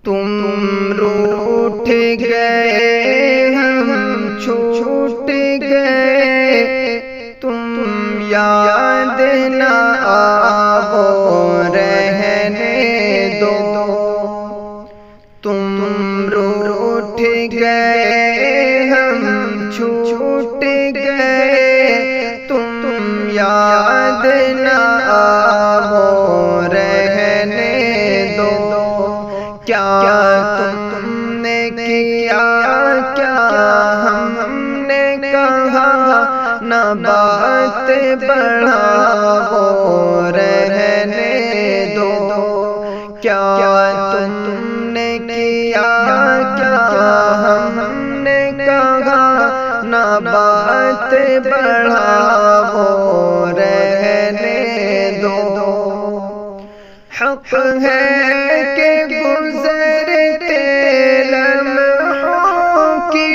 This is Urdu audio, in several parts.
تم روٹھ گئے ہم چھوٹ گئے، تم یاد نہ آؤ رہنے دو، تم روٹھ گئے ہم چھوٹ گئے، تم یاد نہ آؤ رہنے دو، کیا تم نے کیا کیا ہم نے کہا، نہ بات بڑھاؤ رہنے دو، کیا تم نے کیا کیا ہم نے کہا، نہ بات بڑھاؤ رہنے دو، حق ہے کہ گزرتے لمحوں کی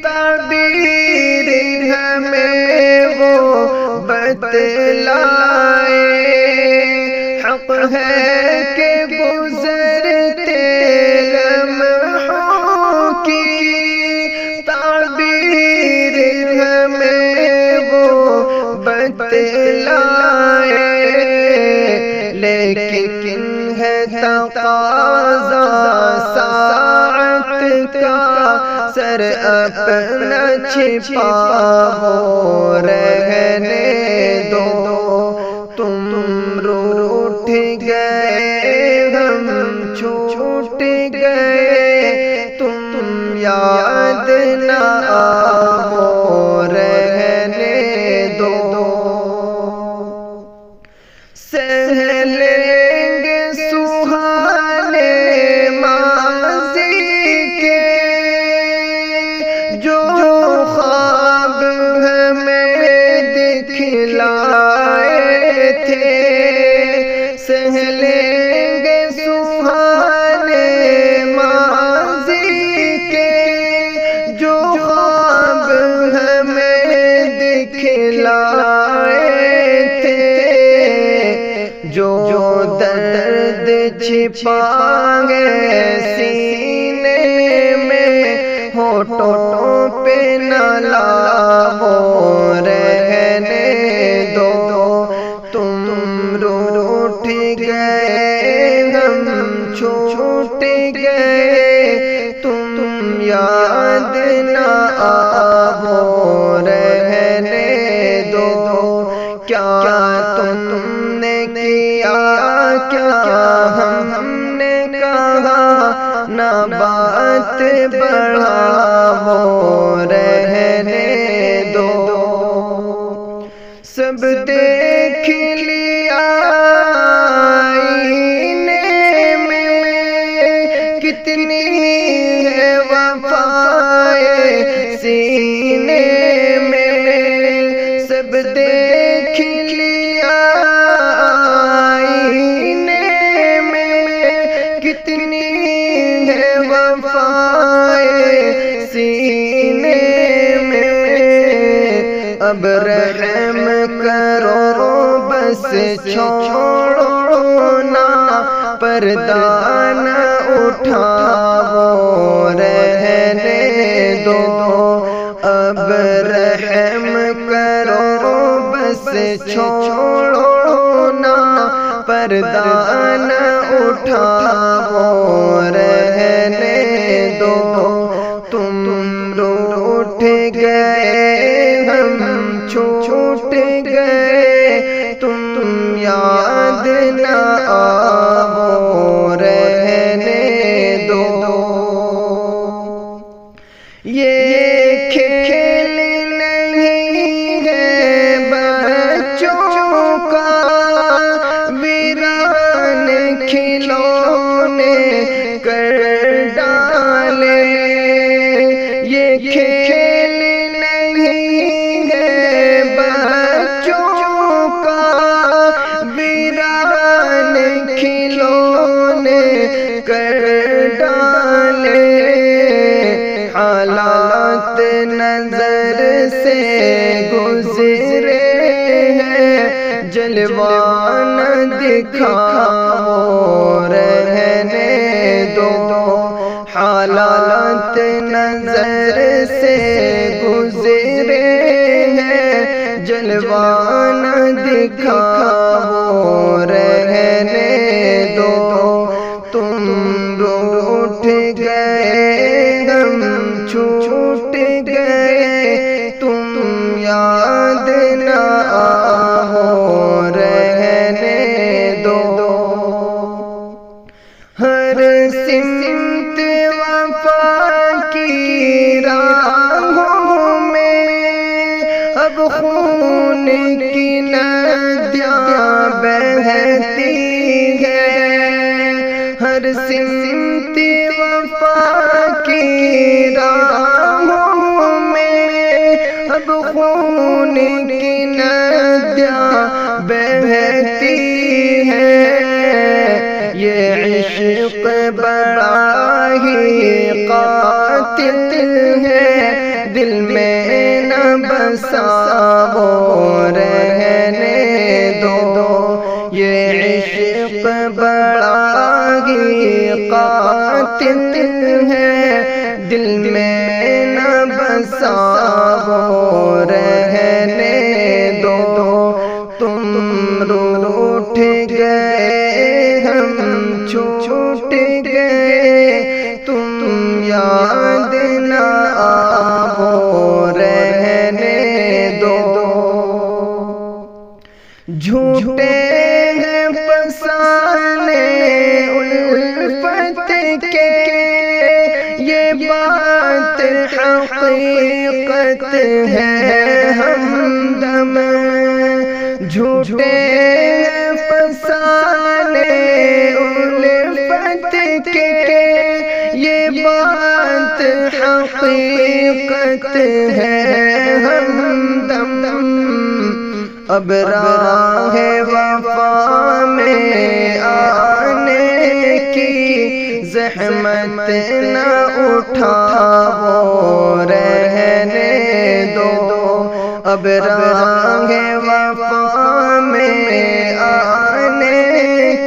تعبیر ہمیں وہ بتلائے، حق ہے کہ گزرتے لمحوں کی تعبیر ہمیں وہ بتلائے، لیکن ہے تقاضا ساعت کا، سر اپنا چھپاؤ رہنے دو، تم روٹھ گئے ہم چھوٹ گئے، تم یاد نہ آؤ رہنے دو، سہ لیں گے سہانے ماضی کے جو خواب ہمیں دکھلائے تھے، سہ لیں گے سہانے ماضی کے جو خواب ہمیں دکھلائے تھے، جو درد چھپا گئے سینے میں، ہونٹوں پہ نہ لاؤ رہنے دو، تم روٹھ گئے ہم چھوٹ گئے، تم یاد نہ آؤ رہنے دو، کیا تم نے کیا کیا ہم نے کہا، نہ بات بڑھاؤ رہنے دو، سب دیکھ لیا آئینے میں، کتنی ہے وفائے سینے میں، سب دیکھ لیا آئینے میں، کتنی ہے وفائے سینے میں، اب رحم کرو بس چھوڑو نا، پردہ نہ اٹھاؤ رہنے دو، اب رحم کرو بس چھوڑو نا، پردہ نہ اٹھاؤ رہنے دو، تم روٹھ گئے ہم چھوٹ گئے، تم یاد نہ آؤ رہنے دو، یہ کھیل نہیں ہے بچوں کا، ویران کھلونے کر ڈالے، یہ کھیل نہیں ہے بچوں کا، ویران کھلونے کر ڈالے، حالات نظر سے گزرے ہیں، جلوہ نہ دکھاؤ رہنے دو حالات نظر سے گزرے ہیں جلوہ نہ دکھاؤ رہنے دو تم روٹھ گئے ہم چھوٹ گئے تم یاد نہ آؤ رہنے دو ہر سمت وفا کی راہوں میں اب خون کی ندیاں بہتی ہیں ہر سمت وفا کی راہوں میں اب خون کی ندیاں بہتی ہیں یہ عشق بڑا ہی قاتل ہے دل میں نہ بساؤ رہنے دو یہ عشق بڑا ہی قاتل ہے دل میں نہ بساؤ رہنے دو تم روٹھ گئے ہم چھوٹ گئے تم یاد نہ آؤ رہنے دو جھوٹے ہیں فسانے الفت کے یہ بات حقیقت ہے ہمدم جھوٹے فسانے الفت کے یہ بات حقیقت ہے ہمدم اب راہ وفا میں آنے کی زحمت نہ اٹھاؤ رہنے دو اب راہ وفا میں آنے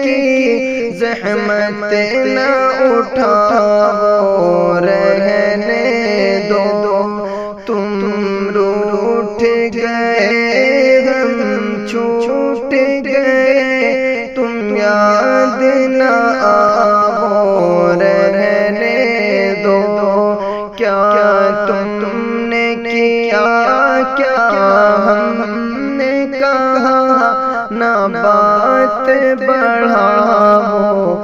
کی زحمت نہ اٹھاؤ رہنے دو تم روٹھ گئے ہم چھوٹ گئے تم یاد نہ آؤ رہنے دو کیا تم نے کیا کیا ہم نے کہا نہ بات بڑھاؤ